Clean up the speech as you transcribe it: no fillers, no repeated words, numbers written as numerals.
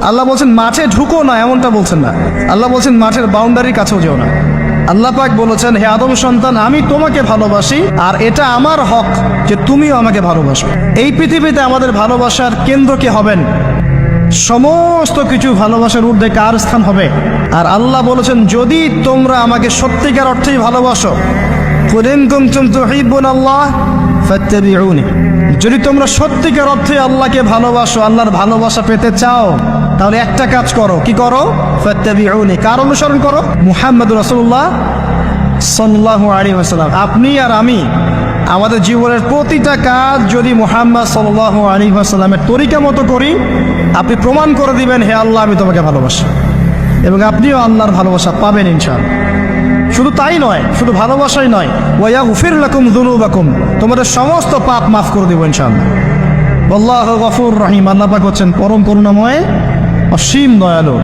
আল্লাহ বলছেন মাঠে ঢুকো না, এমনটা বলছেন না। আল্লাহ বলছেন মাঠের বাউন্ডারির কাছেও যেও না। আল্লাহ পাক বলেছেন, হে আদম সন্তান, আমি তোমাকে ভালোবাসি আর এটা আমার হক যে তুমিও আমাকে ভালোবাসো। এই পৃথিবীতে আমাদের ভালোবাসার কেন্দ্র কে হবেন? সমস্ত কিছু ভালোবাসার ঊর্ধ্বে কার স্থান হবে? আর আল্লাহ বলেছেন, যদি তোমরা আমাকে সত্যিকার অর্থেই ভালোবাসো, কুল ইন কুনতুম তুহিব্বুনাল্লাহ ফাত্তাবিউনি, যদি তোমরা সত্যিকার অর্থে আল্লাহকে ভালোবাসো, আল্লাহর ভালোবাসা পেতে চাও, তাহলে একটা কাজ করো। কি করো? ফাত্তাবিউনি, কার অনুসরণ করো? মুহাম্মদুর রাসূলুল্লাহ সাল্লাল্লাহু আলাইহি ওয়াসাল্লাম। আপনি আর আমি আমাদের জীবনের প্রতিটা কাজ যদি মুহাম্মদ সাল্লাল্লাহু আলাইহি ওয়াসাল্লামের তরিকা মতো করি, আপনি প্রমাণ করে দিবেন, হে আল্লাহ, আমি তোমাকে ভালোবাসি, এবং আপনিও আল্লাহর ভালোবাসা পাবেন ইনশাআল্লাহ। শুধু তাই নয়, শুধু ভালোবাসাই নয়, ওয়ায়াগফির লাকুম যুনুবাকুম, তোমাদের সমস্ত পাপ মাফ করে দেব ইনশাআল্লাহ। আল্লাহু গফুর রহিম, আল্লাহ পাক হচ্ছেন পরম করুণাময়, অসীম দয়ালু।